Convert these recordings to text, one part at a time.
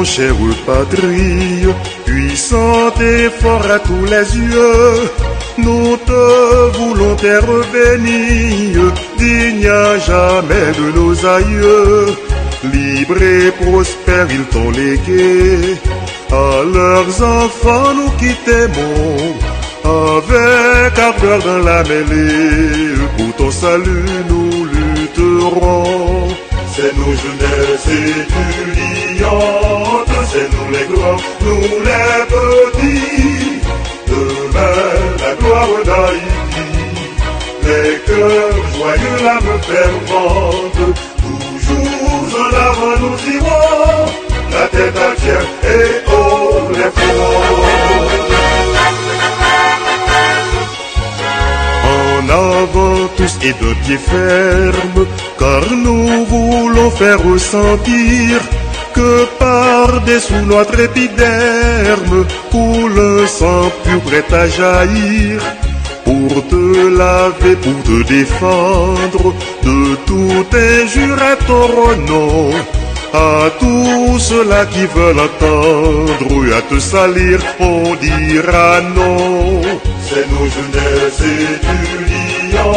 chère patrie, puissante et fort à tous les yeux, nous te voulons terre bénie, digne à jamais de nos aïeux. Libre et prospère ils t'ont légué, à leurs enfants nous qui t'aimons, avec ardeur dans la mêlée, pour ton salut nous lutterons. C'est nos jeunesses étudiantes, c'est nous les grands, nous les petits, demain la gloire d'Haïti, les cœurs joyeux, l'âme fervente, toujours en avant nous irons, la tête entière et haut les fronts. En avant tous et de pied ferme, car nous voulons faire ressentir que par-dessous notre épiderme coule un sang pur prêt à jaillir, pour te laver, pour te défendre de toute injure à ton nom. À tous ceux-là qui veulent entendre à te salir, on dira non. C'est nos jeunesses étudiantes,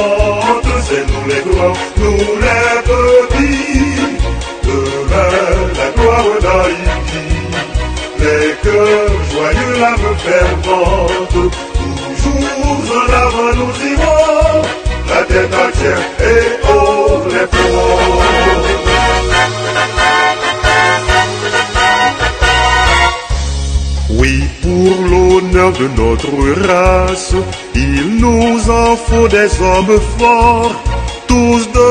c'est nous les grands, nous les petits, demain la gloire d'Haïti, les cœurs joyeux, l'âme fervente, toujours en avant nous irons, la tête entière et haut les fronts. Oui, pour l'honneur de notre race, il nous en faut des hommes forts, tous de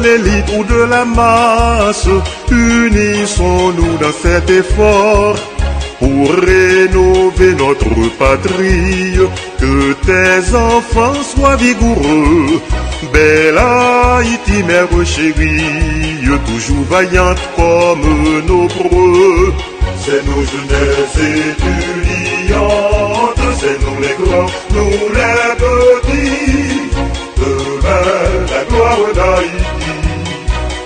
l'élite ou de la masse. Unissons-nous dans cet effort pour rénover notre patrie, que tes enfants soient vigoureux. Belle Haïti, mère chérie, toujours vaillante comme nos preux. C'est nos jeunesses étudiantes, c'est nous les grands, nous les petits, demain la gloire d'Haïti,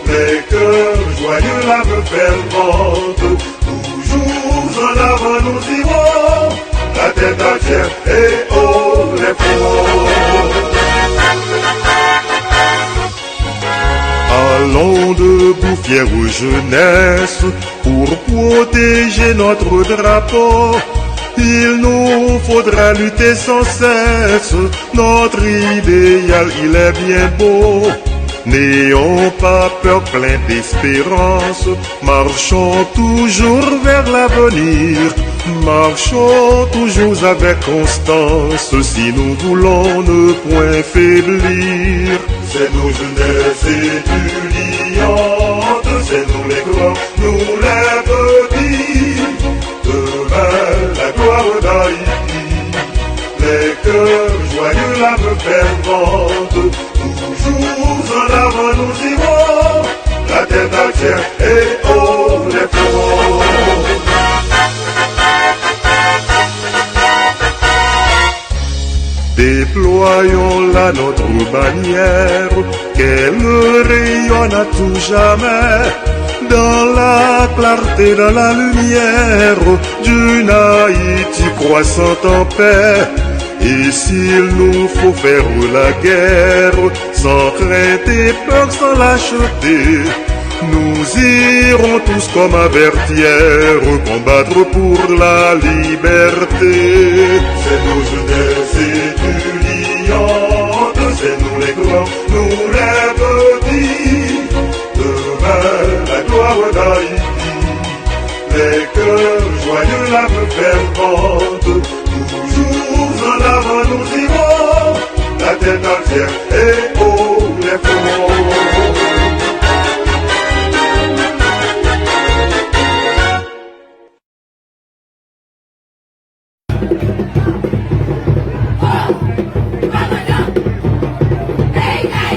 les cœurs joyeux, l'âme fervente, toujours en avant nous irons, la tête entière et haut les fronts. Allons debout, fière jeunesse, pour protéger notre drapeau. Il nous faudra lutter sans cesse, notre idéal il est bien beau. N'ayons pas peur, plein d'espérance, marchons toujours vers l'avenir, marchons toujours avec constance, si nous voulons ne point faiblir. C'est nos jeunesses étudiantes, c'est nous les grands, nous les petits, demain la gloire d'Haïti, les cœurs joyeux, l'âme fervente, toujours en avant nous irons, la tête entière et haut les fronts. Déployons là notre bannière, qu'elle rayonne à tout jamais, dans la clarté, dans la lumière, d'une Haïti croissante en paix. Et s'il nous faut faire la guerre, sans crainte et peur, sans lâcheté, nous irons tous comme avertières, combattre pour la liberté. C'est nos jeunesses étudiantes, c'est nous les grands, nous les petits, demain la gloire d'Haïti, les cœurs joyeux, l'âme fervente, toujours en avant nous irons, la tête entière et haut les fronts. Hey, hey,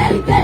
Maske,